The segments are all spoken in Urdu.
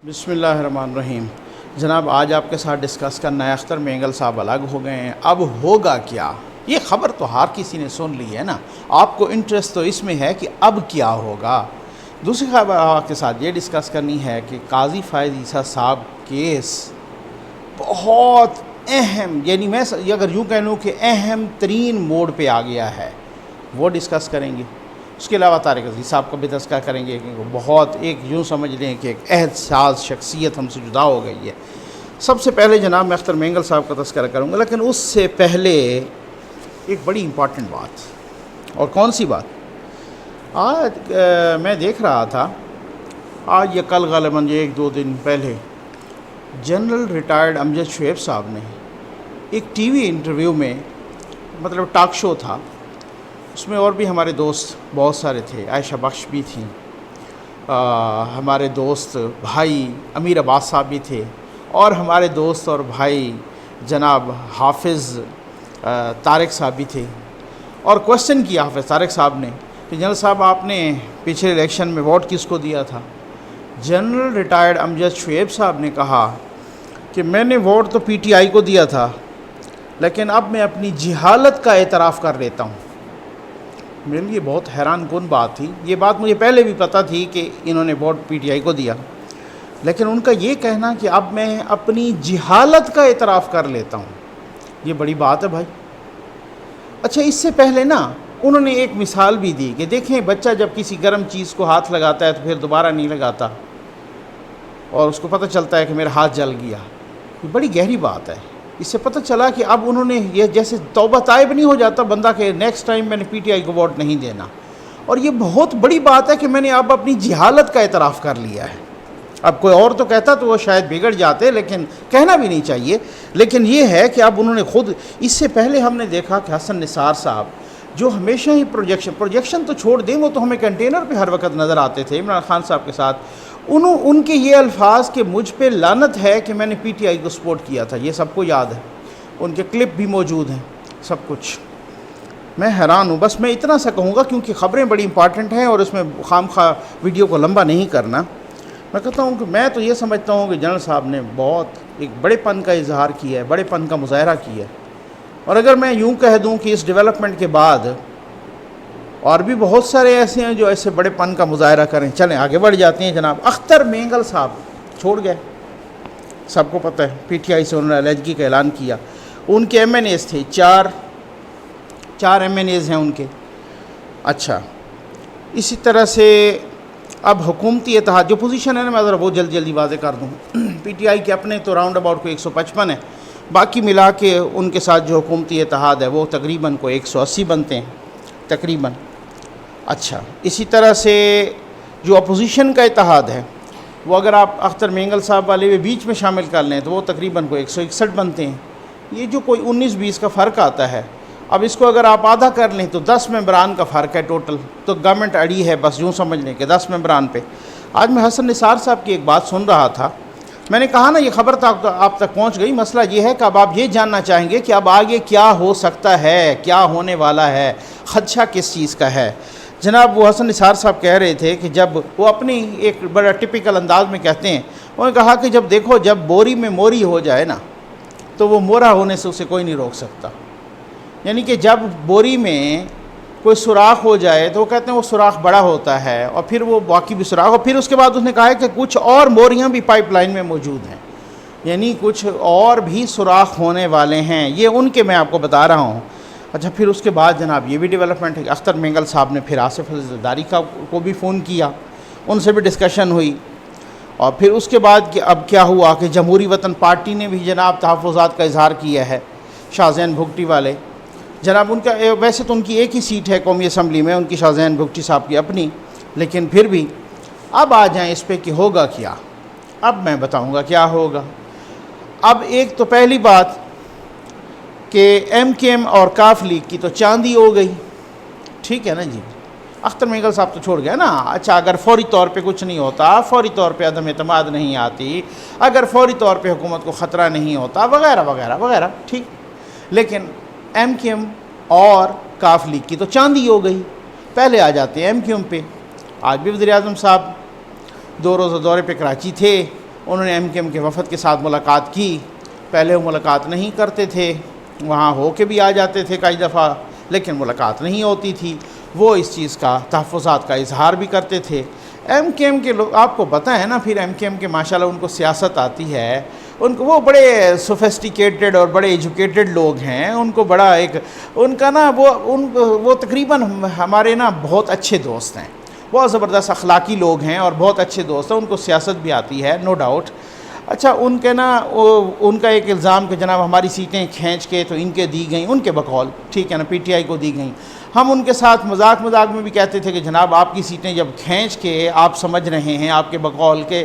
بسم اللہ الرحمن الرحیم۔ جناب آج آپ کے ساتھ ڈسکس کرنا ہے، اختر مینگل صاحب الگ ہو گئے ہیں، اب ہوگا کیا؟ یہ خبر تو ہر کسی نے سن لی ہے نا، آپ کو انٹرسٹ تو اس میں ہے کہ اب کیا ہوگا۔ دوسری خبر آپ کے ساتھ یہ ڈسکس کرنی ہے کہ قاضی فائز عیسیٰ صاحب کیس بہت اہم، یعنی میں اگر یوں کہہ لوں کہ اہم ترین موڑ پہ آ گیا ہے، وہ ڈسکس کریں گے۔ اس کے علاوہ طارق عزیز صاحب کا بھی تذکرہ کریں گے کہ وہ بہت ایک یوں سمجھ لیں کہ ایک عہد ساز شخصیت ہم سے جدا ہو گئی ہے۔ سب سے پہلے جناب میں اختر مینگل صاحب کا تذکرہ کروں گا، لیکن اس سے پہلے ایک بڑی امپورٹنٹ بات۔ اور کون سی بات؟ آج میں دیکھ رہا تھا، آج یا کل غالباً یہ 1-2 دن پہلے جنرل ریٹائرڈ امجد شعیب صاحب نے ایک ٹی وی انٹرویو میں، مطلب ٹاک شو تھا، اس میں اور بھی ہمارے دوست بہت سارے تھے، عائشہ بخش بھی تھیں، ہمارے دوست بھائی امیر عباس صاحب بھی تھے، اور ہمارے دوست اور بھائی جناب حافظ طارق صاحب بھی تھے۔ اور کوشچن کیا حافظ طارق صاحب نے کہ جنرل صاحب آپ نے پچھلے الیکشن میں ووٹ کس کو دیا تھا؟ جنرل ریٹائرڈ امجد شعیب صاحب نے کہا کہ میں نے ووٹ تو پی ٹی آئی کو دیا تھا، لیکن اب میں اپنی جہالت کا اعتراف کر لیتا ہوں۔ میرے لیے بہت حیران کن بات تھی، یہ بات مجھے پہلے بھی پتہ تھی کہ انہوں نے ووٹ پی ٹی آئی کو دیا، لیکن ان کا یہ کہنا کہ اب میں اپنی جہالت کا اعتراف کر لیتا ہوں، یہ بڑی بات ہے بھائی۔ اچھا، اس سے پہلے نا انہوں نے ایک مثال بھی دی کہ دیکھیں بچہ جب کسی گرم چیز کو ہاتھ لگاتا ہے تو پھر دوبارہ نہیں لگاتا، اور اس کو پتہ چلتا ہے کہ میرا ہاتھ جل گیا۔ یہ بڑی گہری بات ہے۔ اس سے پتہ چلا کہ اب انہوں نے یہ جیسے توبہ طائب نہیں ہو جاتا بندہ کہ نیکسٹ ٹائم میں نے پی ٹی آئی کو ووٹ نہیں دینا، اور یہ بہت بڑی بات ہے کہ میں نے اب اپنی جہالت کا اعتراف کر لیا ہے۔ اب کوئی اور تو کہتا تو وہ شاید بگڑ جاتے، لیکن کہنا بھی نہیں چاہیے، لیکن یہ ہے کہ اب انہوں نے خود۔ اس سے پہلے ہم نے دیکھا کہ حسن نثار صاحب جو ہمیشہ ہی پروجیکشن تو چھوڑ دیں، وہ تو ہمیں کنٹینر پہ ہر وقت نظر آتے تھے عمران خان صاحب کے ساتھ، ان کے یہ الفاظ کہ مجھ پہ لعنت ہے کہ میں نے پی ٹی آئی کو سپورٹ کیا تھا، یہ سب کو یاد ہے، ان کے کلپ بھی موجود ہیں، سب کچھ۔ میں حیران ہوں، بس میں اتنا سا کہوں گا کیونکہ خبریں بڑی امپارٹنٹ ہیں اور اس میں خام خواہ ویڈیو کو لمبا نہیں کرنا۔ میں کہتا ہوں کہ میں تو یہ سمجھتا ہوں کہ جنرل صاحب نے بہت ایک بڑے پن کا اظہار کیا ہے، بڑے پن کا مظاہرہ کیا ہے، اور اگر میں یوں کہہ دوں کہ اس ڈیولپمنٹ کے بعد اور بھی بہت سارے ایسے ہیں جو ایسے بڑے پن کا مظاہرہ کریں۔ چلیں آگے بڑھ جاتے ہیں جناب۔ اختر مینگل صاحب چھوڑ گئے، سب کو پتہ ہے، پی ٹی آئی سے انہوں نے علیحدگی کا اعلان کیا۔ ان کے ایم این ایز تھے، چار ایم این ایز ہیں ان کے۔ اچھا، اسی طرح سے اب حکومتی اتحاد جو پوزیشن ہے نا، میں ذرا وہ جلدی واضح کر دوں۔ پی ٹی آئی کے اپنے تو راؤنڈ اباؤٹ کو 155 ہے، باقی ملا کے ان کے ساتھ جو حکومتی اتحاد ہے وہ تقریباً کو 180 بنتے ہیں تقریباً۔ اچھا، اسی طرح سے جو اپوزیشن کا اتحاد ہے وہ اگر آپ اختر مینگل صاحب والے بھی بیچ میں شامل کر لیں تو وہ تقریباً کو 161 بنتے ہیں۔ یہ جو کوئی 19-20 کا فرق آتا ہے، اب اس کو اگر آپ آدھا کر لیں تو 10 ممبران کا فرق ہے ٹوٹل، تو گورنمنٹ اڑی ہے، بس یوں سمجھ لیں کہ 10 ممبران پہ۔ آج میں حسن نثار صاحب کی ایک بات سن رہا تھا، میں نے کہا نا یہ خبر آپ تک پہنچ گئی، مسئلہ یہ ہے کہ اب آپ یہ جاننا چاہیں گے کہ اب آگے کیا ہو سکتا ہے، کیا ہونے والا ہے، خدشہ کس چیز کا ہے۔ جناب وہ حسن نثار صاحب کہہ رہے تھے کہ جب وہ اپنی ایک بڑا ٹپیکل انداز میں کہتے ہیں، انہوں نے کہا کہ جب دیکھو جب بوری میں موری ہو جائے نا تو وہ مورا ہونے سے اسے کوئی نہیں روک سکتا، یعنی کہ جب بوری میں کوئی سوراخ ہو جائے تو وہ کہتے ہیں وہ سوراخ بڑا ہوتا ہے، اور پھر وہ باقی بھی سوراخ، اور پھر اس کے بعد اس نے کہا ہے کہ کچھ اور موریاں بھی پائپ لائن میں موجود ہیں، یعنی کچھ اور بھی سوراخ ہونے والے ہیں، یہ ان کے میں آپ کو بتا رہا ہوں۔ اچھا، پھر اس کے بعد جناب یہ بھی ڈیولپمنٹ ہے، اختر مینگل صاحب نے پھر آصف زرداری کو بھی فون کیا، ان سے بھی ڈسکشن ہوئی، اور پھر اس کے بعد کہ اب کیا ہوا کہ جمہوری وطن پارٹی نے بھی جناب تحفظات کا اظہار کیا ہے، شاہ زین بھگٹی والے جناب، ان کا ویسے تو ان کی ایک ہی سیٹ ہے قومی اسمبلی میں، ان کی شاہ زین بھگٹی صاحب کی اپنی، لیکن پھر بھی اب آ جائیں اس پہ کہ ہوگا کیا۔ اب میں بتاؤں گا کیا ہوگا۔ اب ایک تو پہلی بات کہ ایم کے ایم اور کاف لیگ کی تو چاندی ہو گئی، ٹھیک ہے نا جی، اختر مینگل صاحب تو چھوڑ گئے نا۔ اچھا، اگر فوری طور پہ کچھ نہیں ہوتا، فوری طور پہ عدم اعتماد نہیں آتی، اگر فوری طور پہ حکومت کو خطرہ نہیں ہوتا وغیرہ وغیرہ وغیرہ، ٹھیک، لیکن ایم کیو ایم اور کاف لیگ کی تو چاندی ہو گئی۔ پہلے آ جاتے ہیں ایم کیو ایم پہ۔ آج بھی وزیر اعظم صاحب 2 روزہ دورے پہ کراچی تھے، انہوں نے ایم کیو ایم کے وفد کے ساتھ ملاقات کی. پہلے وہ ملاقات نہیں کرتے تھے, وہاں ہو کے بھی آ جاتے تھے کئی دفعہ, لیکن ملاقات نہیں ہوتی تھی. وہ اس چیز کا تحفظات کا اظہار بھی کرتے تھے. ایم کیو ایم کے لوگ آپ کو پتہ ہے نا, پھر ایم کیو ایم کے ماشاءاللہ ان کو سیاست آتی ہے, ان کو وہ بڑے سوفسٹیکیٹڈ اور بڑے ایجوکیٹڈ لوگ ہیں. ان کو بڑا ایک ان کا نا وہ تقریباً ہمارے نا بہت اچھے دوست ہیں, بہت زبردست اخلاقی لوگ ہیں اور بہت اچھے دوست ہیں. ان کو سیاست بھی آتی ہے, نو ڈاؤٹ. اچھا, ان کے نا ان کا ایک الزام کہ جناب ہماری سیٹیں کھینچ کے تو ان کے دی گئیں, ان کے بقول, ٹھیک ہے نا, پی ٹی آئی کو دی گئیں. ہم ان کے ساتھ مذاق میں بھی کہتے تھے کہ جناب آپ کی سیٹیں جب کھینچ کے آپ سمجھ رہے ہیں, آپ کے بقول کہ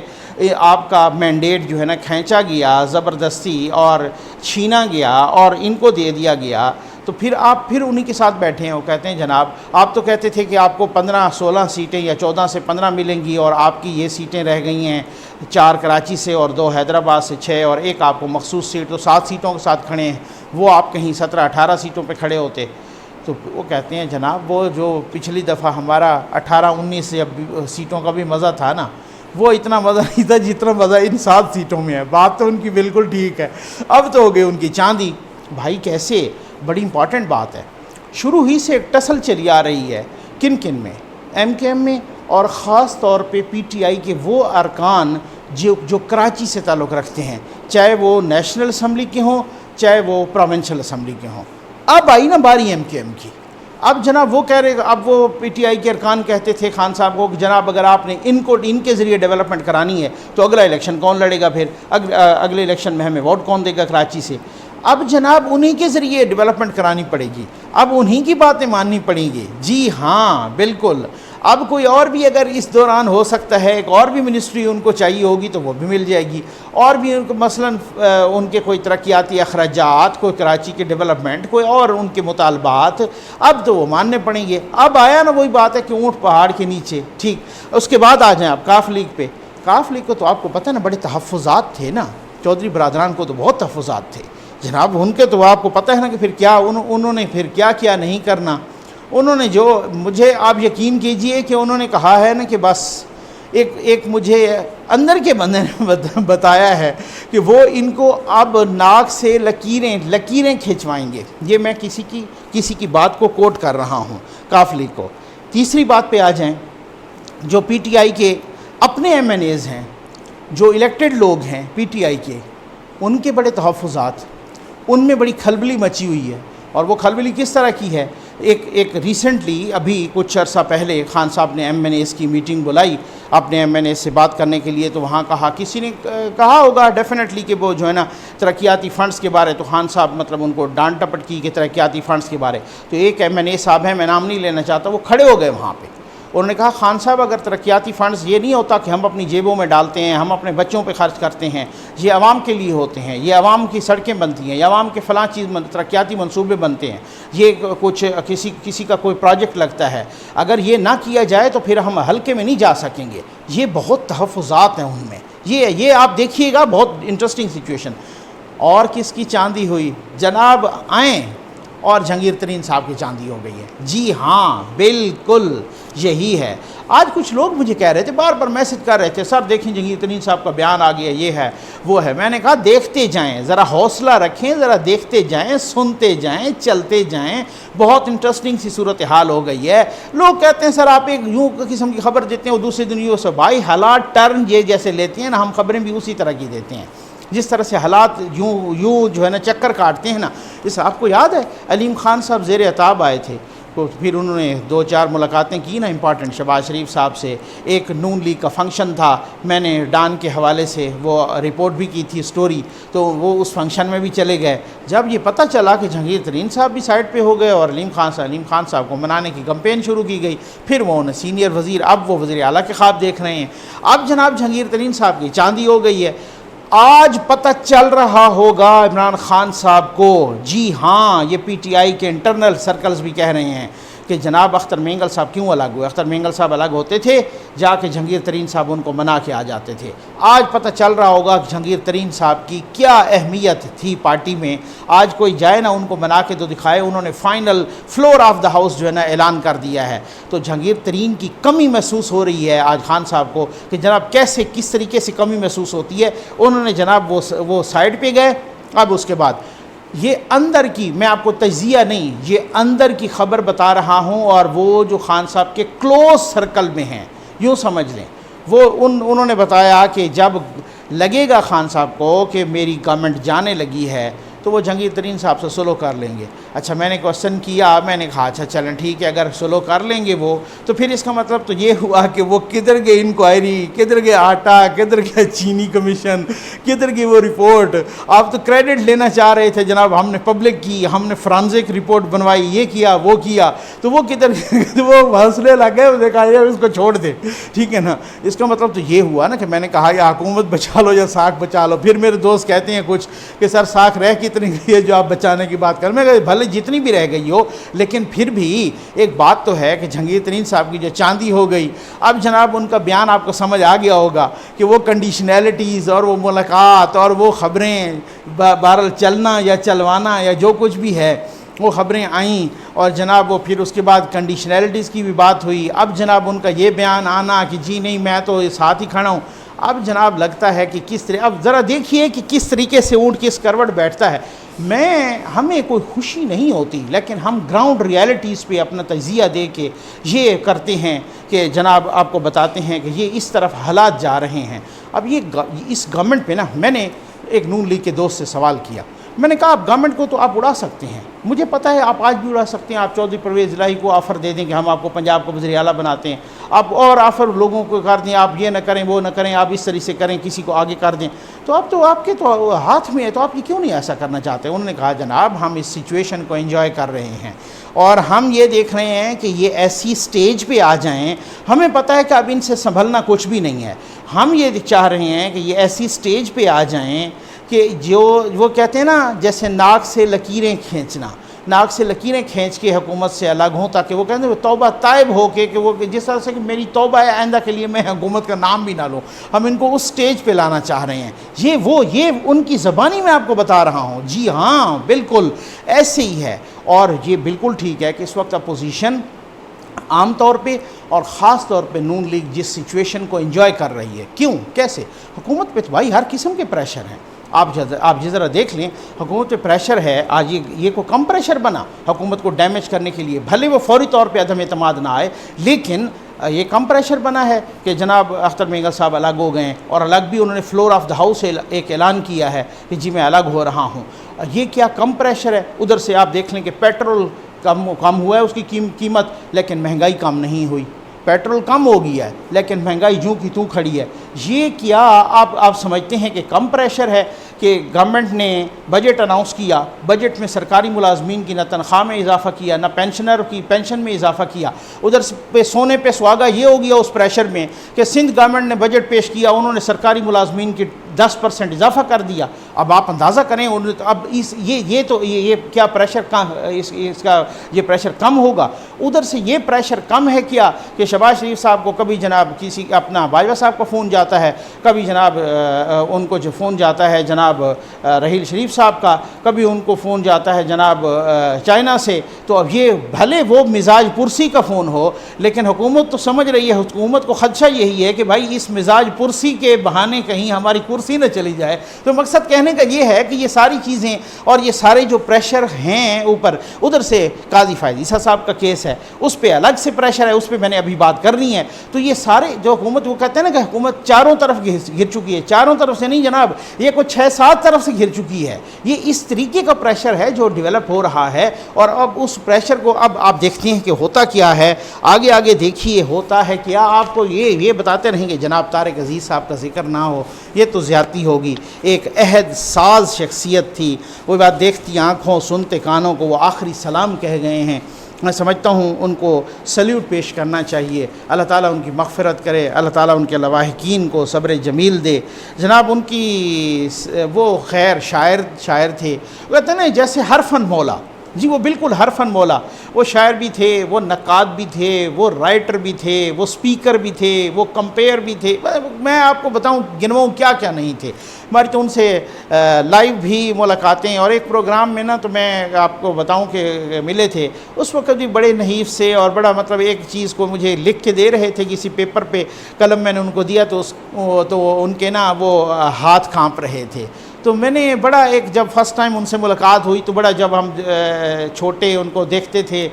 آپ کا مینڈیٹ جو ہے نا کھینچا گیا زبردستی اور چھینا گیا اور ان کو دے دیا گیا, تو پھر آپ پھر انہی کے ساتھ بیٹھے ہیں. وہ کہتے ہیں جناب آپ تو کہتے تھے کہ آپ کو 15-16 سیٹیں یا 14 سے 15 ملیں گی, اور آپ کی یہ سیٹیں رہ گئی ہیں 4 کراچی سے اور 2 حیدرآباد سے 6, اور ایک آپ کو مخصوص سیٹ, تو 7 سیٹوں کے ساتھ کھڑے ہیں. وہ آپ کہیں 17-18 سیٹوں پہ کھڑے ہوتے. تو وہ کہتے ہیں جناب وہ جو پچھلی دفعہ ہمارا 18-19 سیٹوں کا بھی مزہ تھا نا, وہ اتنا مزہ نہیں تھا جتنا مزہ ان 7 سیٹوں میں ہے. بات تو ان کی بالکل ٹھیک ہے. اب تو ہو گئی ان کی چاندی. بھائی کیسے, بڑی امپورٹنٹ بات ہے. شروع ہی سے ایک ٹسل چلی آ رہی ہے. کن میں, ایم کیو ایم میں, اور خاص طور پہ پی ٹی آئی کے وہ ارکان جو کراچی سے تعلق رکھتے ہیں, چاہے وہ نیشنل اسمبلی کے ہوں چاہے وہ پروونشل اسمبلی کے ہوں. اب آئی نا باری ایم کیو ایم کی. اب جناب وہ کہہ رہے, اب وہ پی ٹی آئی کے ارکان کہتے تھے خان صاحب کو کہ جناب اگر آپ نے ان کے ذریعے ڈیولپمنٹ کرانی ہے تو اگلا الیکشن کون لڑے گا, پھر اگلے الیکشن میں ہمیں ووٹ کون دے گا کراچی سے. اب جناب انہی کے ذریعے ڈیولپمنٹ کرانی پڑے گی, اب انہی کی باتیں ماننی پڑیں گی. جی ہاں بالکل. اب کوئی اور بھی اگر اس دوران ہو سکتا ہے, ایک اور بھی منسٹری ان کو چاہیے ہوگی تو وہ بھی مل جائے گی. اور بھی ان کو مثلاً ان کے کوئی ترقیاتی اخراجات, کوئی کراچی کے ڈیولپمنٹ, کوئی اور ان کے مطالبات, اب تو وہ ماننے پڑیں گے. اب آیا نا وہی بات ہے کہ اونٹ پہاڑ کے نیچے. ٹھیک, اس کے بعد آ جائیں آپ کاف لیگ پہ. کاف لیگ کو تو آپ کو پتہ ہے نا بڑے تحفظات تھے نا, چودھری برادران کو تو بہت تحفظات تھے جناب. ان کے تو آپ کو پتہ ہے نا کہ پھر کیا انہوں نے پھر کیا نہیں کرنا. انہوں نے جو, مجھے آپ یقین کیجئے کہ انہوں نے کہا ہے نا کہ بس ایک مجھے اندر کے بندے نے بتایا ہے کہ وہ ان کو اب ناک سے لکیریں کھنچوائیں گے. یہ میں کسی کی بات کو کوٹ کر رہا ہوں, کاف لیگ کو. تیسری بات پہ آ جائیں, جو پی ٹی آئی کے اپنے ایم این ایز ہیں, جو الیکٹڈ لوگ ہیں پی ٹی آئی کے, ان کے بڑے تحفظات, ان میں بڑی کھلبلی مچی ہوئی ہے. اور وہ کھلبلی کس طرح کی ہے, ایک ریسنٹلی ابھی کچھ عرصہ پہلے خان صاحب نے ایم این ایز کی میٹنگ بلائی اپنے ایم این ایز سے بات کرنے کے لیے. تو وہاں کسی نے کہا ہوگا ڈیفینیٹلی کہ وہ جو ہے نا ترقیاتی فنڈز کے بارے, تو خان صاحب مطلب ان کو ڈانٹ ٹپٹ کی کہ ترقیاتی فنڈز کے بارے. تو ایک ایم این اے صاحب ہیں, میں نام نہیں لینا چاہتا, وہ کھڑے ہو گئے وہاں پہ. انہوں نے کہا خان صاحب اگر ترقیاتی فنڈز یہ نہیں ہوتا کہ ہم اپنی جیبوں میں ڈالتے ہیں, ہم اپنے بچوں پہ خرچ کرتے ہیں, یہ عوام کے لیے ہوتے ہیں, یہ عوام کی سڑکیں بنتی ہیں, یہ عوام کے فلاں چیز ترقیاتی منصوبے بنتے ہیں, یہ کچھ کسی کا کوئی پروجیکٹ لگتا ہے, اگر یہ نہ کیا جائے تو پھر ہم ہلکے میں نہیں جا سکیں گے. یہ بہت تحفظات ہیں ان میں. یہ آپ دیکھیے گا, بہت انٹرسٹنگ سچویشن. اور کس کی چاندی ہوئی جناب, آئیں اور جہانگیر ترین صاحب کی چاندی ہو گئی ہے. جی ہاں بالکل یہی ہے. آج کچھ لوگ مجھے کہہ رہے تھے, بار بار میسج کر رہے تھے, سر دیکھیں جہانگیر ترین صاحب کا بیان آ گیا, یہ ہے وہ ہے. میں نے کہا دیکھتے جائیں, ذرا حوصلہ رکھیں, ذرا دیکھتے جائیں, سنتے جائیں, چلتے جائیں. بہت انٹرسٹنگ سی صورتحال ہو گئی ہے. لوگ کہتے ہیں سر آپ ایک یوں قسم کی خبر دیتے ہیں, وہ دوسرے دن یوں سے. بھائی حالات ٹرن یہ جیسے لیتے ہیں نا, ہم خبریں بھی اسی طرح کی دیتے ہیں جس طرح سے حالات یوں جو ہے نا چکر کاٹتے ہیں نا. اس آپ کو یاد ہے علیم خان صاحب زیر عتاب آئے تھے, تو پھر انہوں نے 2-4 ملاقاتیں کی نا امپارٹنٹ شہباز شریف صاحب سے. ایک نون لیگ کا فنکشن تھا, میں نے ڈان کے حوالے سے وہ رپورٹ بھی کی تھی اسٹوری, تو وہ اس فنکشن میں بھی چلے گئے. جب یہ پتہ چلا کہ جہانگیر ترین صاحب بھی سائڈ پہ ہو گئے اور علیم خان صاحب کو منانے کی کمپین شروع کی گئی, پھر وہ انہیں سینئر وزیر, اب وہ وزیر اعلیٰ کے خواب دیکھ رہے ہیں. اب جناب جہانگیر ترین صاحب کی چاندی ہو گئی ہے. آج پتہ چل رہا ہوگا عمران خان صاحب کو, جی ہاں یہ پی ٹی آئی کے انٹرنل سرکلز بھی کہہ رہے ہیں کہ جناب اختر مینگل صاحب کیوں الگ ہوئے. اختر مینگل صاحب الگ ہوتے تھے, جا کے جہانگیر ترین صاحب ان کو منا کے آ جاتے تھے. آج پتہ چل رہا ہوگا کہ جہانگیر ترین صاحب کی کیا اہمیت تھی پارٹی میں. آج کوئی جائے نا ان کو منا کے تو دکھائے, انہوں نے final floor of the house جو ہے نا اعلان کر دیا ہے. تو جہانگیر ترین کی کمی محسوس ہو رہی ہے آج خان صاحب کو کہ جناب کیسے کس طریقے سے کمی محسوس ہوتی ہے. انہوں نے جناب وہ سائڈ پہ گئے. اب اس کے بعد یہ اندر کی, میں آپ کو تجزیہ نہیں, یہ اندر کی خبر بتا رہا ہوں, اور وہ جو خان صاحب کے کلوز سرکل میں ہیں یوں سمجھ لیں, وہ انہوں نے بتایا کہ جب لگے گا خان صاحب کو کہ میری گورنمنٹ جانے لگی ہے تو وہ جہانگیر ترین صاحب سے سلو کر لیں گے. اچھا میں نے کوشچن کیا, میں نے کہا اچھا چلیں ٹھیک ہے, اگر سلو کر لیں گے وہ تو پھر اس کا مطلب تو یہ ہوا کہ وہ کدھر گئے انکوائری, کدھر گئے آٹا, کدھر گئے چینی کمیشن, کدھر گئی وہ رپورٹ. آپ تو کریڈٹ لینا چاہ رہے تھے جناب, ہم نے پبلک کی, ہم نے فرانزک رپورٹ بنوائی, یہ کیا وہ کیا, تو وہ کدھر وہ حوصلے لگ گئے, اسے کہا اس کو چھوڑ دے. ٹھیک ہے نا, اس کا مطلب تو یہ ہوا نا کہ میں نے کہا یا حکومت بچا لو یا ساکھ بچا لو. پھر میرے دوست کہتے ہیں کچھ کہ سر ساکھ رہ کتنی گئی ہے جو آپ بچانے کی بات کر. میں کہا بھلے جتنی بھی رہ گئی ہو, لیکن پھر بھی ایک بات تو ہے کہ جہانگیر ترین صاحب کی جو چاندی ہو گئی. اب جناب ان کا بیان آپ کو سمجھ آ گیا ہوگا کہ وہ کنڈیشنلٹیز اور وہ ملاقات اور وہ خبریں بہرحال چلنا یا چلوانا یا جو کچھ بھی ہے وہ خبریں آئیں, اور جناب وہ پھر اس کے بعد کنڈیشنلٹیز کی بھی بات ہوئی. اب جناب ان کا یہ بیان آنا کہ جی نہیں میں تو ساتھ ہی کھڑا ہوں. اب جناب لگتا ہے کہ کس طرح, اب ذرا دیکھیے کہ کس طریقے سے اونٹ کس کروٹ بیٹھتا ہے. ہمیں کوئی خوشی نہیں ہوتی, لیکن ہم گراؤنڈ ریالٹیز پہ اپنا تجزیہ دے کے یہ کرتے ہیں کہ جناب آپ کو بتاتے ہیں کہ یہ اس طرف حالات جا رہے ہیں. اب اس گورنمنٹ پہ نا میں نے ایک نون لیگ کے دوست سے سوال کیا. میں نے کہا آپ گورنمنٹ کو تو آپ اڑا سکتے ہیں, مجھے پتہ ہے آپ آج بھی اڑا سکتے ہیں. آپ چودھری پرویز الہی کو آفر دے دیں کہ ہم آپ کو پنجاب کو وزیر اعلیٰ بناتے ہیں, آپ اور آفر لوگوں کو کر دیں, آپ یہ نہ کریں وہ نہ کریں, آپ اس طرح سے کریں, کسی کو آگے کر دیں. تو اب تو آپ کے تو ہاتھ میں ہے, تو آپ یہ کیوں نہیں ایسا کرنا چاہتے. انہوں نے کہا جناب ہم اس سچویشن کو انجوائے کر رہے ہیں, اور ہم یہ دیکھ رہے ہیں کہ یہ ایسی سٹیج پہ آ جائیں, ہمیں پتہ ہے کہ اب ان سے سنبھلنا کچھ بھی نہیں ہے. ہم یہ چاہ رہے ہیں کہ یہ ایسی سٹیج پہ آ جائیں کہ جو وہ کہتے ہیں نا جیسے ناک سے لکیریں کھینچنا, ناک سے لکیریں کھینچ کے حکومت سے الگ ہوں, تاکہ وہ کہتے ہیں توبہ طائب ہو کے کہ وہ جس طرح سے کہ میری توبہ ہے آئندہ کے لیے میں حکومت کا نام بھی نہ لوں. ہم ان کو اس سٹیج پہ لانا چاہ رہے ہیں. یہ ان کی زبانی میں آپ کو بتا رہا ہوں. جی ہاں بالکل ایسے ہی ہے, اور یہ بالکل ٹھیک ہے کہ اس وقت اپوزیشن عام طور پہ اور خاص طور پہ نون لیگ جس سچویشن کو انجوائے کر رہی ہے. کیوں کیسے؟ حکومت پہ بھائی ہر قسم کے پریشر ہیں. آپ یہ ذرا دیکھ لیں, حکومت پہ پریشر ہے. آج یہ کو کم پریشر بنا حکومت کو ڈیمیج کرنے کے لیے, بھلے وہ فوری طور پہ عدم اعتماد نہ آئے, لیکن یہ کم پریشر بنا ہے کہ جناب اختر مینگل صاحب الگ ہو گئے, اور الگ بھی انہوں نے فلور آف دا ہاؤس ایک اعلان کیا ہے کہ جی میں الگ ہو رہا ہوں. یہ کیا کم پریشر ہے؟ ادھر سے آپ دیکھ لیں کہ پیٹرول کم ہوا ہے اس کی قیمت, لیکن مہنگائی کم نہیں ہوئی. پیٹرول کم ہو گیا ہے لیکن مہنگائی جوں کی توں کھڑی ہے. یہ کیا آپ سمجھتے ہیں کہ کم پریشر ہے کہ گورنمنٹ نے بجٹ اناؤنس کیا, بجٹ میں سرکاری ملازمین کی نہ تنخواہ میں اضافہ کیا, نہ پینشنر کی پینشن میں اضافہ کیا, ادھر پہ سونے پہ سہاگا یہ ہو گیا اس پریشر میں کہ سندھ گورنمنٹ نے بجٹ پیش کیا, انہوں نے سرکاری ملازمین کی 10% اضافہ کر دیا. اب آپ اندازہ کریں اب یہ کیا پریشر اس کا یہ پریشر کم ہوگا. ادھر سے یہ پریشر کم ہے کیا کہ شہباز شریف صاحب کو کبھی جناب کسی اپنا باجوہ صاحب کا فون جاتا ہے, کبھی جناب ان کو جو فون جاتا ہے جناب رحیل شریف صاحب کا, کبھی ان کو فون جاتا ہے جناب چائنا سے. تو اب یہ بھلے وہ مزاج پرسی کا فون ہو, لیکن حکومت تو سمجھ رہی ہے, حکومت کو خدشہ یہی ہے کہ بھائی اس مزاج پرسی کے بہانے کہیں ہماری کرسی نہ چلی جائے. تو مقصد کہنے کا یہ ہے کہ یہ ساری چیزیں اور یہ سارے جو پریشر ہیں اوپر, ادھر سے قاضی فائز عیسیٰ صاحب کا کیس ہے, اس پہ الگ سے پریشر ہے, اس پہ میں نے ابھی بات کرنی ہے. تو یہ سارے جو حکومت وہ کہتے ہیں نا کہ حکومت چاروں طرف گر چکی ہے, چاروں طرف سے نہیں جناب, یہ کوئی 6-7 طرف سے گر چکی ہے. یہ اس طریقے کا پریشر ہے جو ڈیولپ ہو رہا ہے, اور اب اس پریشر کو اب آپ دیکھتے ہیں کہ ہوتا کیا ہے. آگے دیکھیے ہوتا ہے کیا. آپ کو یہ بتاتے رہیں گے جناب طارق عزیز صاحب کا ذکر نہ ہو یہ تو زیادتی ہوگی. ایک عہد ساز شخصیت تھی, وہ بات دیکھتی آنکھوں سنتے کانوں کو وہ آخری سلام کہہ گئے ہیں. میں سمجھتا ہوں ان کو سلیوٹ پیش کرنا چاہیے. اللہ تعالیٰ ان کی مغفرت کرے, اللہ تعالیٰ ان کے لواحقین کو صبر جمیل دے. جناب ان کی وہ خیر شاعر تھے, وہ کہتے ہیں نا جیسے ہر فن مولا, جی وہ بالکل ہر فن مولا، وہ شاعر بھی تھے، وہ نقاد بھی تھے، وہ رائٹر بھی تھے، وہ سپیکر بھی تھے، وہ کمپیئر بھی تھے، میں آپ کو بتاؤں گنواؤں کیا کیا نہیں تھے ہماری تو ان سے لائیو بھی ملاقاتیں، اور ایک پروگرام میں نا تو میں آپ کو بتاؤں کہ ملے تھے اس وقت بھی بڑے نحیف سے، اور بڑا مطلب ایک چیز کو مجھے لکھ کے دے رہے تھے کسی پیپر پہ، قلم میں نے ان کو دیا تو ان کے نا وہ ہاتھ کانپ رہے تھے. تو میں نے بڑا ایک جب فرسٹ ٹائم ان سے ملاقات ہوئی تو بڑا، جب ہم چھوٹے ان کو دیکھتے تھے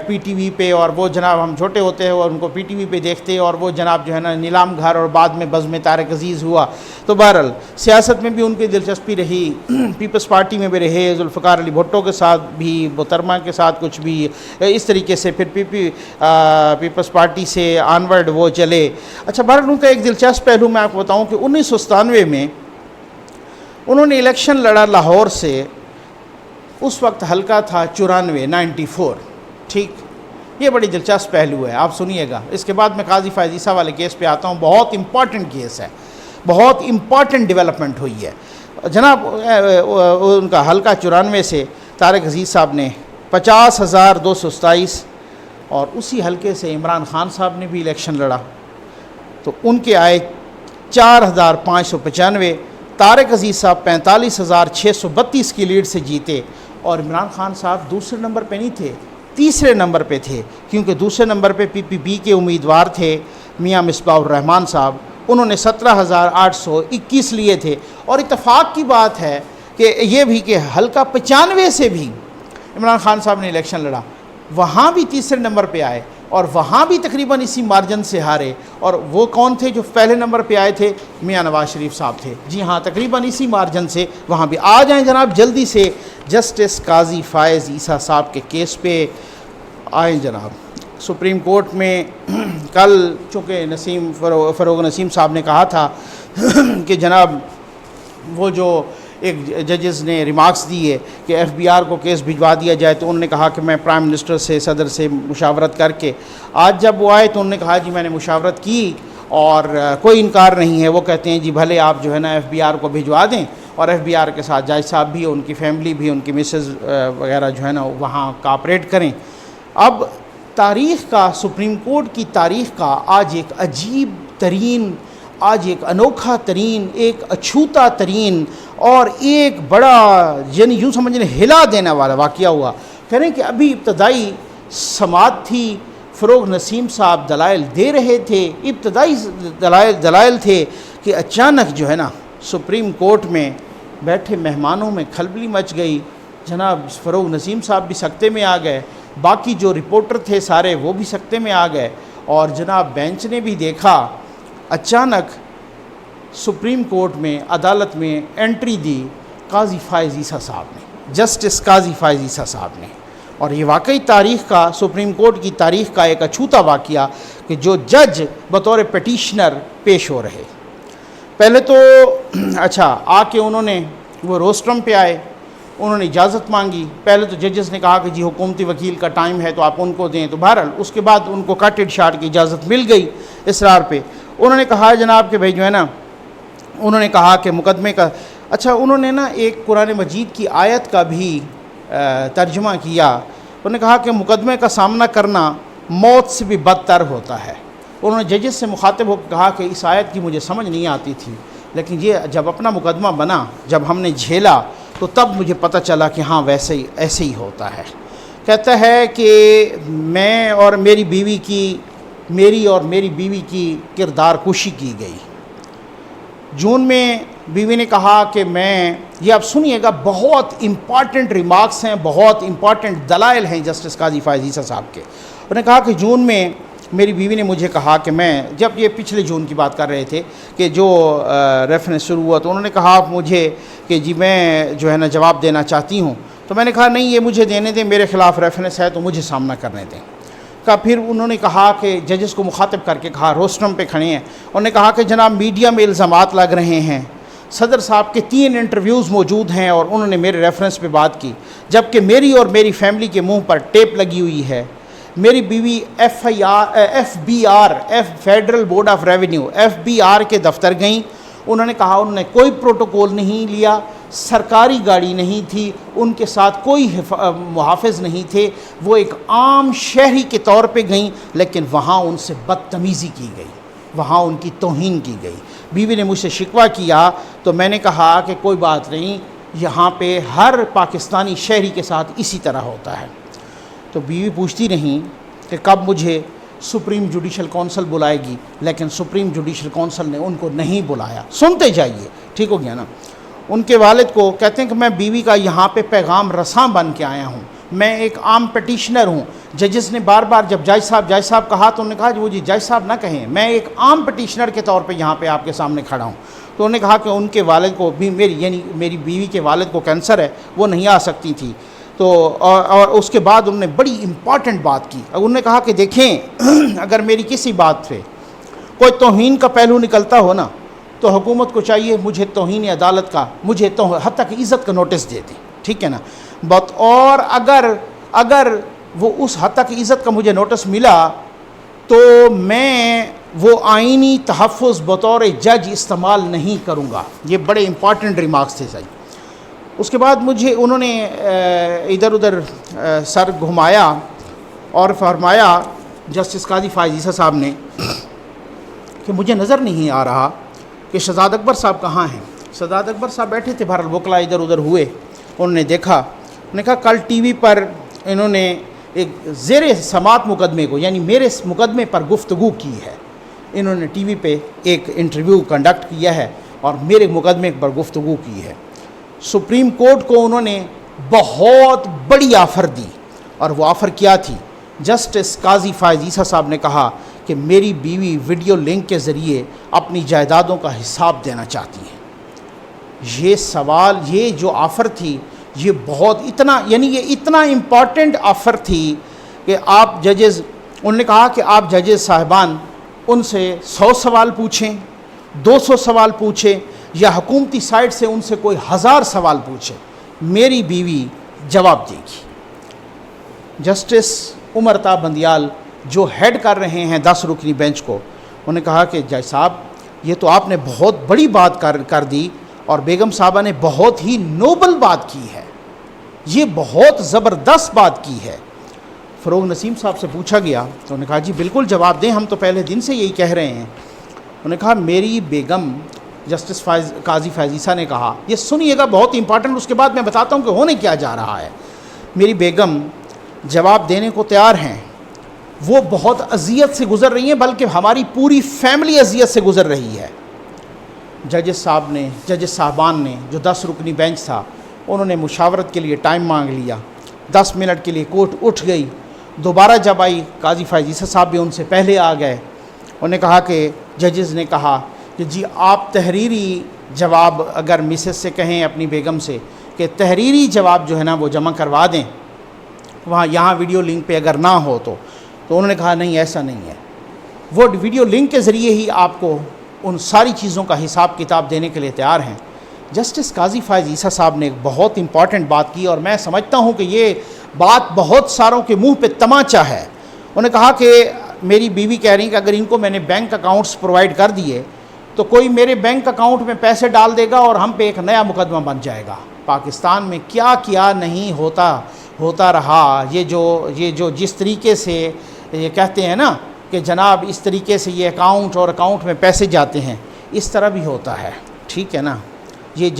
پی ٹی وی پہ، اور وہ جناب ہم چھوٹے ہوتے ہیں اور ان کو پی ٹی وی پہ دیکھتے، اور وہ جناب جو ہے نا نیلام گھر اور بعد میں بزم طارق عزیز ہوا. تو بہرحال سیاست میں بھی ان کی دلچسپی رہی، پیپلز پارٹی میں بھی رہے، ذوالفقار علی بھٹو کے ساتھ بھی، محترمہ کے ساتھ کچھ بھی اس طریقے سے، پھر پیپلز پارٹی سے آنورڈ وہ چلے. اچھا بہرحال ان کا ایک دلچسپ پہلو میں آپ کو بتاؤں کہ 1997 میں انہوں نے الیکشن لڑا لاہور سے، اس وقت حلقہ تھا 94 ٹھیک. یہ بڑی دلچسپ پہلو ہے، آپ سنیے گا. اس کے بعد میں قاضی فائز عیسیٰ والے کیس پہ آتا ہوں، بہت امپورٹنٹ کیس ہے، بہت امپورٹنٹ ڈیولپمنٹ ہوئی ہے جناب. ان کا حلقہ 94 سے طارق عزیز صاحب نے 50,227، اور اسی حلقے سے عمران خان صاحب نے بھی الیکشن لڑا تو ان کے آئے 4,595. طارق عزیز صاحب 45,632 کی لیڈ سے جیتے، اور عمران خان صاحب دوسرے نمبر پہ نہیں تھے، تیسرے نمبر پہ تھے، کیونکہ دوسرے نمبر پہ پی پی پی کے امیدوار تھے میاں مصباح الرحمان صاحب، انہوں نے 17,821 لیے تھے. اور اتفاق کی بات ہے کہ یہ بھی کہ حلقہ 95 سے بھی عمران خان صاحب نے الیکشن لڑا، وہاں بھی تیسرے نمبر پہ آئے، اور وہاں بھی تقریباً اسی مارجن سے ہارے. اور وہ کون تھے جو پہلے نمبر پہ آئے تھے؟ میاں نواز شریف صاحب تھے. جی ہاں، تقریباً اسی مارجن سے وہاں بھی. آ جائیں جناب جلدی سے جسٹس قاضی فائز عیسیٰ صاحب کے کیس پہ آئیں جناب. سپریم کورٹ میں کل چونکہ فروغ نسیم صاحب نے کہا تھا کہ جناب وہ جو ایک ججز نے ریمارکس دیے کہ ایف بی آر کو کیس بھجوا دیا جائے، تو انہوں نے کہا کہ میں پرائم منسٹر سے، صدر سے مشاورت کر کے. آج جب وہ آئے تو انہوں نے کہا جی میں نے مشاورت کی اور کوئی انکار نہیں ہے. وہ کہتے ہیں جی بھلے آپ جو ہے نا ایف بی آر کو بھجوا دیں، اور ایف بی آر کے ساتھ جج صاحب بھی، ان کی فیملی بھی، ان کی مسز وغیرہ جو ہے نا وہاں کاپریٹ کریں. اب تاریخ کا، سپریم کورٹ کی تاریخ کا آج ایک عجیب ترین، آج ایک انوکھا ترین، ایک اچھوتا ترین اور ایک بڑا یعنی یوں سمجھنے ہلا دینے والا واقعہ ہوا. کہہ رہے ہیں کہ ابھی ابتدائی سماعت تھی، فروغ نسیم صاحب دلائل دے رہے تھے، ابتدائی دلائل تھے کہ اچانک جو ہے نا سپریم کورٹ میں بیٹھے مہمانوں میں کھلبلی مچ گئی. جناب فروغ نسیم صاحب بھی سکتے میں آ گئے، باقی جو رپورٹر تھے سارے وہ بھی سکتے میں آ گئے، اور جناب بینچ نے بھی دیکھا اچانک سپریم کورٹ میں، عدالت میں انٹری دی قاضی فائز عیسیٰ صاحب نے، جسٹس قاضی فائز عیسیٰ صاحب نے. اور یہ واقعی تاریخ کا، سپریم کورٹ کی تاریخ کا ایک اچھوتا واقعہ کہ جو جج بطور پیٹیشنر پیش ہو رہے. پہلے تو اچھا آ کے انہوں نے وہ روسٹرم پہ آئے، انہوں نے اجازت مانگی. پہلے تو ججز نے کہا کہ جی حکومتی وکیل کا ٹائم ہے تو آپ ان کو دیں، تو بہرحال اس کے بعد ان کو کٹ شاٹ کی اجازت مل گئی اصرار پہ. انہوں نے کہا جناب کہ بھائی جو ہے نا، انہوں نے کہا کہ مقدمے کا، اچھا انہوں نے نا ایک قرآن مجید کی آیت کا بھی ترجمہ کیا. انہوں نے کہا کہ مقدمے کا سامنا کرنا موت سے بھی بدتر ہوتا ہے. انہوں نے ججز سے مخاطب ہو کے کہا کہ اس آیت کی مجھے سمجھ نہیں آتی تھی، لیکن یہ جب اپنا مقدمہ بنا، جب ہم نے جھیلا تو تب مجھے پتہ چلا کہ ہاں ویسے ہی ایسے ہی ہوتا ہے. کہتا ہے کہ میں اور میری بیوی کی کردار کشی کی گئی. جون میں بیوی نے کہا کہ میں، یہ آپ سنیے گا، بہت امپارٹنٹ ریمارکس ہیں، بہت امپارٹنٹ دلائل ہیں جسٹس قاضی فائز عیسیٰ صاحب کے. انہوں نے کہا کہ جون میں میری بیوی نے مجھے کہا کہ میں، جب یہ پچھلے جون کی بات کر رہے تھے کہ جو ریفرنس شروع ہوا، تو انہوں نے کہا مجھے کہ جی میں جو ہے نا جواب دینا چاہتی ہوں. تو میں نے کہا نہیں، یہ مجھے دینے دیں، میرے خلاف ریفرنس ہے تو مجھے سامنا کرنے دیں. پھر انہوں نے کہا کہ ججز کو مخاطب کر کے کہا، روسٹرم پہ کھڑے ہیں، انہوں نے کہا کہ جناب میڈیا میں الزامات لگ رہے ہیں، صدر صاحب کے 3 انٹرویوز موجود ہیں اور انہوں نے میرے ریفرنس پہ بات کی، جبکہ میری اور میری فیملی کے منہ پر ٹیپ لگی ہوئی ہے. میری بیوی F B R federal board of revenue FBR کے دفتر گئیں. انہوں نے کہا انہوں نے کوئی پروٹوکول نہیں لیا، سرکاری گاڑی نہیں تھی، ان کے ساتھ کوئی محافظ نہیں تھے، وہ ایک عام شہری کے طور پہ گئیں، لیکن وہاں ان سے بدتمیزی کی گئی، وہاں ان کی توہین کی گئی۔ بیوی نے مجھ سے شکوہ کیا تو میں نے کہا کہ کوئی بات نہیں، یہاں پہ ہر پاکستانی شہری کے ساتھ اسی طرح ہوتا ہے۔ تو بیوی پوچھتی رہیں کہ کب مجھے سپریم جوڈیشل کونسل بلائے گی، لیکن سپریم جوڈیشل کونسل نے ان کو نہیں بلایا۔ سنتے جائیے، ٹھیک ہو گیا نا۔ ان کے والد کو کہتے ہیں کہ میں بیوی کا یہاں پہ پیغام رساں بن کے آیا ہوں، میں ایک عام پٹیشنر ہوں۔ ججز نے بار بار جب جج صاحب کہا تو انہوں نے کہا وہ جی جج صاحب نہ کہیں، میں ایک عام پٹیشنر کے طور پہ یہاں پہ آپ کے سامنے کھڑا ہوں۔ تو انہوں نے کہا کہ ان کے والد کو بھی میری بیوی کے والد کو کینسر ہے، وہ نہیں آ سکتی تھی۔ تو اور اس کے بعد انہوں نے بڑی امپورٹنٹ بات کی، انہوں نے کہا کہ دیکھیں اگر میری کسی بات پہ کوئی توہین کا پہلو نکلتا ہو نا تو حکومت کو چاہیے مجھے توہین عدالت کا، مجھے حتیٰ کہ عزت کا نوٹس دے دیں، ٹھیک ہے نا۔ اور اگر وہ اس حد تک عزت کا مجھے نوٹس ملا تو میں وہ آئینی تحفظ بطور جج استعمال نہیں کروں گا۔ یہ بڑے امپورٹنٹ ریمارکس تھے صحیح۔ اس کے بعد انہوں نے ادھر ادھر سر گھمایا اور فرمایا جسٹس قاضی فائز عیسیٰ صاحب نے کہ مجھے نظر نہیں آ رہا کہ شہزاد اکبر صاحب کہاں ہیں۔ شہزاد اکبر صاحب بیٹھے تھے، بہرحال وکلا ادھر ادھر ہوئے، انہوں نے دیکھا، انہوں نے کہا کل ٹی وی پر انہوں نے ایک زیر سماعت مقدمے کو، یعنی میرے مقدمے پر گفتگو کی ہے، انہوں نے ٹی وی پہ ایک انٹرویو کنڈکٹ کیا ہے اور میرے مقدمے پر گفتگو کی ہے۔ سپریم کورٹ کو انہوں نے بہت بڑی آفر دی، اور وہ آفر کیا تھی؟ جسٹس قاضی فائز عیسیٰ صاحب نے کہا کہ میری بیوی ویڈیو لنک کے ذریعے اپنی جائیدادوں کا حساب دینا چاہتی ہیں۔ یہ سوال، یہ جو آفر تھی، یہ یہ اتنا امپورٹنٹ آفر تھی کہ آپ ججز، انہوں نے کہا کہ آپ ججز صاحبان ان سے 100 سوال پوچھیں، 200 سوال پوچھیں، یا حکومتی سائٹ سے ان سے کوئی 1000 سوال پوچھیں، میری بیوی جواب دے گی۔ جسٹس عمر تا بندیال جو ہیڈ کر رہے ہیں 10 رکنی بینچ کو، انہوں نے کہا کہ جج صاحب یہ تو آپ نے بہت بڑی بات کر دی، اور بیگم صاحبہ نے بہت ہی نوبل بات کی ہے، یہ بہت زبردست بات کی ہے۔ فروغ نسیم صاحب سے پوچھا گیا تو انہوں نے کہا جی بالکل جواب دیں، ہم تو پہلے دن سے یہی کہہ رہے ہیں۔ انہوں نے کہا میری بیگم، جسٹس قاضی فائز عیسیٰ نے کہا، یہ سنیے گا بہت امپورٹنٹ، اس کے بعد میں بتاتا ہوں کہ ہونے کیا جا رہا ہے۔ میری بیگم جواب دینے کو تیار ہیں، وہ بہت اذیت سے گزر رہی ہیں، بلکہ ہماری پوری فیملی اذیت سے گزر رہی ہے۔ ججز صاحبان نے جو 10 رکنی بینچ تھا، انہوں نے مشاورت کے لیے ٹائم مانگ لیا، 10 منٹ کے لیے کورٹ اٹھ گئی، دوبارہ جب آئی قاضی فائز عیسیٰ صاحب بھی ان سے پہلے آ گئے۔ انہوں نے کہا کہ ججز نے کہا کہ جی آپ تحریری جواب اگر مسز سے کہیں اپنی بیگم سے کہ تحریری جواب جو ہے نا وہ جمع کروا دیں یہاں ویڈیو لنک پہ اگر نہ ہو تو انہوں نے کہا نہیں ایسا نہیں ہے، وہ ویڈیو لنک کے ذریعے ہی آپ کو ان ساری چیزوں کا حساب کتاب دینے کے لیے تیار ہیں۔ جسٹس قاضی فائز عیسیٰ صاحب نے ایک بہت امپورٹنٹ بات کی، اور میں سمجھتا ہوں کہ یہ بات بہت ساروں کے منہ پہ تماچا ہے۔ انہوں نے کہا کہ میری بیوی کہہ رہی کہ اگر ان کو میں نے بینک اکاؤنٹس پرووائڈ کر دیے تو کوئی میرے بینک اکاؤنٹ میں پیسے ڈال دے گا اور ہم پہ ایک نیا مقدمہ بن جائے گا۔ پاکستان میں کیا نہیں ہوتا رہا، یہ جو جس طریقے سے یہ کہتے ہیں نا کہ جناب اس طریقے سے یہ اکاؤنٹ میں پیسے جاتے ہیں، اس طرح بھی ہوتا ہے، ٹھیک ہے نا۔ یہ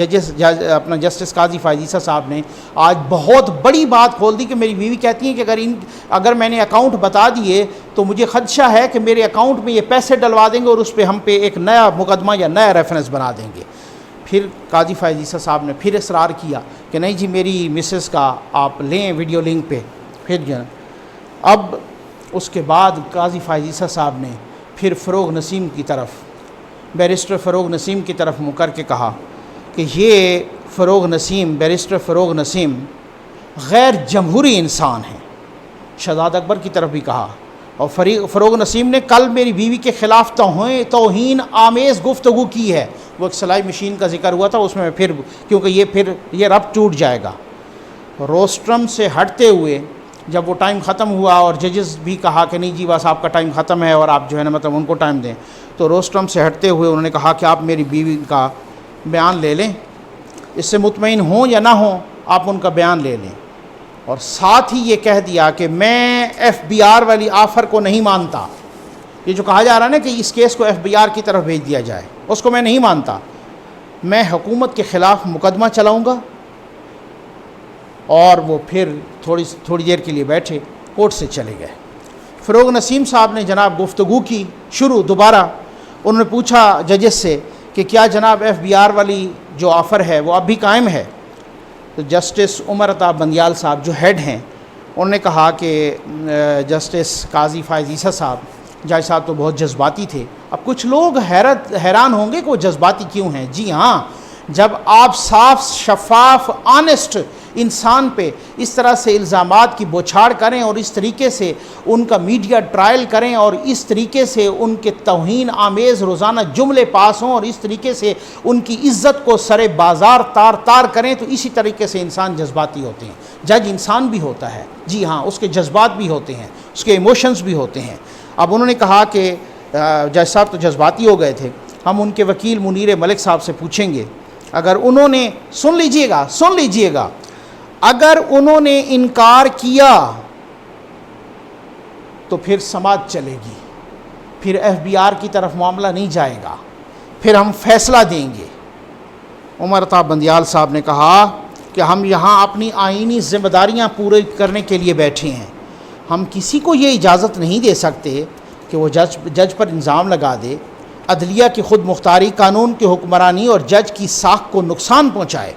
اپنا جسٹس قاضی فائز عیسیٰ صاحب نے آج بہت بڑی بات کھول دی کہ میری بیوی کہتی ہیں کہ اگر میں نے اکاؤنٹ بتا دیے تو مجھے خدشہ ہے کہ میرے اکاؤنٹ میں یہ پیسے ڈلوا دیں گے اور اس پہ ہم پہ ایک نیا مقدمہ یا نیا ریفرنس بنا دیں گے۔ پھر قاضی فائز عیسیٰ صاحب نے پھر اصرار کیا کہ نہیں جی میری مسز کا آپ لیں ویڈیو لنک پہ، پھر جو اب اس کے بعد قاضی فائز عیسیٰ صاحب نے پھر فروغ نسیم کی طرف، بیرسٹر فروغ نسیم کی طرف منہ کر کے کہا کہ یہ بیرسٹر فروغ نسیم غیر جمہوری انسان ہیں۔ شہزاد اکبر کی طرف بھی کہا، اور فروغ نسیم نے کل میری بیوی کے خلاف توہین آمیز گفتگو کی ہے۔ وہ ایک سلائی مشین کا ذکر ہوا تھا، اس میں پھر کیونکہ یہ ربط ٹوٹ جائے گا۔ روسٹرم سے ہٹتے ہوئے جب وہ ٹائم ختم ہوا اور ججز بھی کہا کہ نہیں جی بس آپ کا ٹائم ختم ہے اور آپ جو ہے نا مطلب ان کو ٹائم دیں، تو روسٹرم سے ہٹتے ہوئے انہوں نے کہا کہ آپ میری بیوی کا بیان لے لیں۔ اس سے مطمئن ہوں یا نہ ہوں آپ ان کا بیان لے لیں. اور ساتھ ہی یہ کہہ دیا کہ میں FBI والی آفر کو نہیں مانتا. یہ جو کہا جا رہا ہے نا کہ اس کیس کو FBI کی طرف بھیج دیا جائے، اس کو میں نہیں مانتا. میں حکومت کے خلاف مقدمہ چلاؤں گا. اور وہ پھر تھوڑی دیر کے لیے بیٹھے، کورٹ سے چلے گئے. فروغ نسیم صاحب نے جناب گفتگو کی شروع دوبارہ. انہوں نے پوچھا ججز سے کہ کیا جناب FBI والی جو آفر ہے وہ اب بھی قائم ہے؟ تو جسٹس عمر عطا بندیال صاحب جو ہیڈ ہیں انہوں نے کہا کہ جسٹس قاضی فائز عیسیٰ صاحب، جج صاحب تو بہت جذباتی تھے. اب کچھ لوگ حیران ہوں گے کہ وہ جذباتی کیوں ہیں. جی ہاں، جب آپ صاف شفاف آنیسٹ انسان پہ اس طرح سے الزامات کی بوچھاڑ کریں اور اس طریقے سے ان کا میڈیا ٹرائل کریں اور اس طریقے سے ان کے توہین آمیز روزانہ جملے پاس ہوں اور اس طریقے سے ان کی عزت کو سر بازار تار کریں، تو اسی طریقے سے انسان جذباتی ہوتے ہیں. جج انسان بھی ہوتا ہے، جی ہاں، اس کے جذبات بھی ہوتے ہیں، اس کے ایموشنز بھی ہوتے ہیں. اب انہوں نے کہا کہ جج صاحب تو جذباتی ہو گئے تھے، ہم ان کے وکیل منیر ملک صاحب سے پوچھیں گے. اگر انہوں نے سن لیجئے گا اگر انہوں نے انکار کیا تو پھر سماعت چلے گی، پھر FBI کی طرف معاملہ نہیں جائے گا، پھر ہم فیصلہ دیں گے. عمر عطا بندیال صاحب نے کہا کہ ہم یہاں اپنی آئینی ذمہ داریاں پورے کرنے کے لیے بیٹھے ہیں. ہم کسی کو یہ اجازت نہیں دے سکتے کہ وہ جج پر الزام لگا دے، عدلیہ کی خود مختاری، قانون کی حکمرانی اور جج کی ساکھ کو نقصان پہنچائے.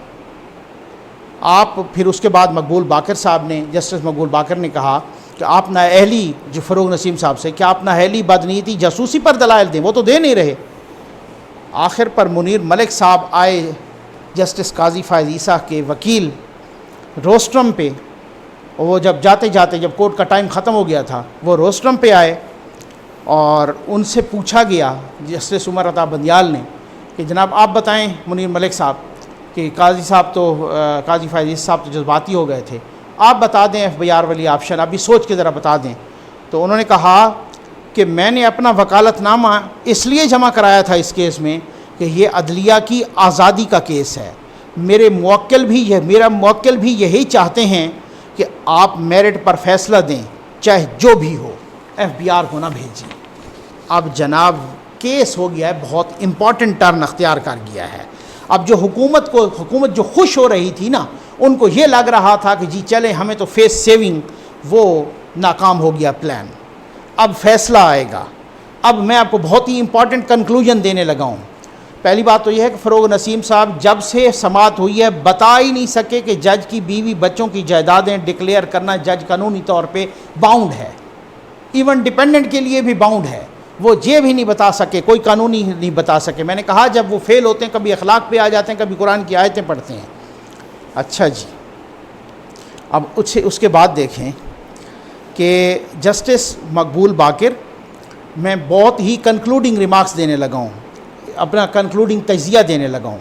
آپ پھر اس کے بعد مقبول باقر صاحب نے، جسٹس مقبول باقر نے کہا کہ آپ نااہلی، جو فروغ نسیم صاحب سے، کیا آپ نااہلی، بدنیتی، جاسوسی پر دلائل دیں. وہ تو دے نہیں رہے. آخر پر منیر ملک صاحب آئے جسٹس قاضی فائز عیسیٰ کے وکیل روسٹرم پہ. وہ جب جاتے جب کورٹ کا ٹائم ختم ہو گیا تھا، وہ روسٹرم پہ آئے اور ان سے پوچھا گیا جسٹس عمر عطا بندیال نے کہ جناب آپ بتائیں منیر ملک صاحب کہ قاضی فائز عیسیٰ صاحب تو جذباتی ہو گئے تھے، آپ بتا دیں FBI والی آپشن ابھی سوچ کے ذرا بتا دیں. تو انہوں نے کہا کہ میں نے اپنا وکالت نامہ اس لیے جمع کرایا تھا اس کیس میں کہ یہ عدلیہ کی آزادی کا کیس ہے. میرا موکل بھی یہی چاہتے ہیں کہ آپ میرٹ پر فیصلہ دیں، چاہے جو بھی ہو، FBI کو نہ بھیجیں. اب جناب کیس ہو گیا ہے، بہت امپورٹنٹ ٹرن اختیار کر گیا ہے. اب جو حکومت جو خوش ہو رہی تھی نا، ان کو یہ لگ رہا تھا کہ جی چلیں ہمیں تو فیس سیونگ، وہ ناکام ہو گیا پلان. اب فیصلہ آئے گا. اب میں آپ کو بہت ہی امپورٹنٹ کنکلوژن دینے لگا ہوں. پہلی بات تو یہ ہے کہ فروغ نسیم صاحب جب سے سماعت ہوئی ہے بتا ہی نہیں سکے کہ جج کی بیوی بچوں کی جائیدادیں ڈکلیئر کرنا جج قانونی طور پہ باؤنڈ ہے، ایون ڈیپینڈنٹ کے لیے بھی باؤنڈ ہے. وہ یہ بھی نہیں بتا سکے، کوئی قانونی نہیں بتا سکے. میں نے کہا جب وہ فیل ہوتے ہیں، کبھی اخلاق پہ آ جاتے ہیں، کبھی قرآن کی آیتیں پڑھتے ہیں. اچھا جی، اب اس کے بعد دیکھیں کہ جسٹس مقبول باقر، میں بہت ہی کنکلوڈنگ ریمارکس دینے لگا ہوں، اپنا کنکلوڈنگ تجزیہ دینے لگا ہوں.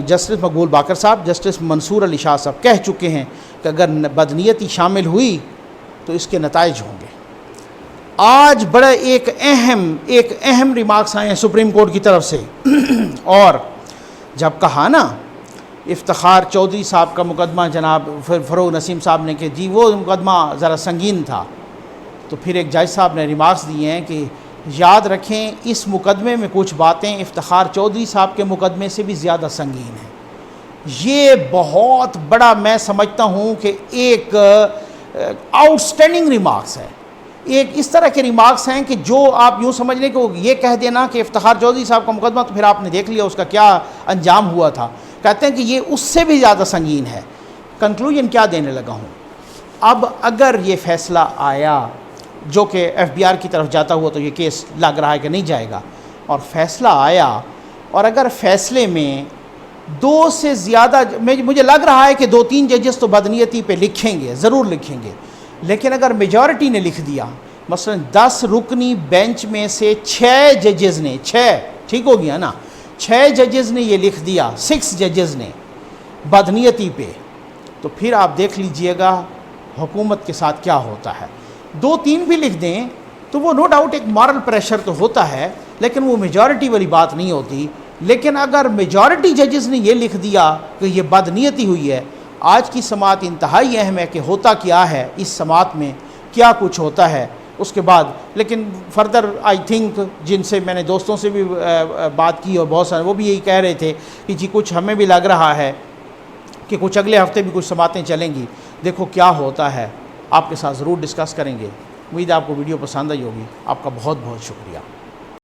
جسٹس مقبول باقر صاحب، جسٹس منصور علی شاہ صاحب کہہ چکے ہیں کہ اگر بدنیتی شامل ہوئی تو اس کے نتائج ہوں گے. آج بڑا ایک اہم ریمارکس آئے ہیں سپریم کورٹ کی طرف سے. اور جب کہا نا افتخار چودھری صاحب کا مقدمہ جناب فروغ نسیم صاحب نے کہ جی وہ مقدمہ ذرا سنگین تھا، تو پھر ایک جج صاحب نے ریمارکس دیے ہیں کہ یاد رکھیں اس مقدمے میں کچھ باتیں افتخار چودھری صاحب کے مقدمے سے بھی زیادہ سنگین ہیں. یہ بہت بڑا میں سمجھتا ہوں کہ ایک آؤٹ سٹینڈنگ ریمارکس ہے. ایک اس طرح کے ریمارکس ہیں کہ جو آپ یوں سمجھ لیں کہ وہ یہ کہہ دینا کہ افتخار چودھری صاحب کا مقدمہ تو پھر آپ نے دیکھ لیا اس کا کیا انجام ہوا تھا. کہتے ہیں کہ یہ اس سے بھی زیادہ سنگین ہے. کنکلوژن کیا دینے لگا ہوں، اب اگر یہ فیصلہ آیا جو کہ FBI کی طرف جاتا ہوا تو یہ کیس لگ رہا ہے کہ نہیں جائے گا، اور فیصلہ آیا اور اگر فیصلے میں 2 سے زیادہ، مجھے لگ رہا ہے کہ 2-3 ججز تو بدنیتی پہ لکھیں گے، ضرور لکھیں گے. لیکن اگر میجورٹی نے لکھ دیا، مثلا 10 رکنی بینچ میں سے 6 ججز نے، 6 ٹھیک ہو گیا نا، 6 ججز نے یہ لکھ دیا، 6 ججز نے بدنیتی پہ، تو پھر آپ دیکھ لیجئے گا حکومت کے ساتھ کیا ہوتا ہے. 2-3 بھی لکھ دیں تو وہ نو ڈاؤٹ ایک مارل پریشر تو ہوتا ہے، لیکن وہ میجورٹی والی بات نہیں ہوتی. لیکن اگر میجورٹی ججز نے یہ لکھ دیا کہ یہ بدنیتی ہوئی ہے، آج کی سماعت انتہائی اہم ہے کہ ہوتا کیا ہے اس سماعت میں، کیا کچھ ہوتا ہے اس کے بعد. لیکن فردر آئی تھنک جن سے میں نے دوستوں سے بھی بات کی اور بہت سارے وہ بھی یہی کہہ رہے تھے کہ جی کچھ ہمیں بھی لگ رہا ہے کہ کچھ اگلے ہفتے بھی کچھ سماعتیں چلیں گی. دیکھو کیا ہوتا ہے، آپ کے ساتھ ضرور ڈسکس کریں گے. امید ہے آپ کو ویڈیو پسند آئی ہوگی. آپ کا بہت بہت شکریہ.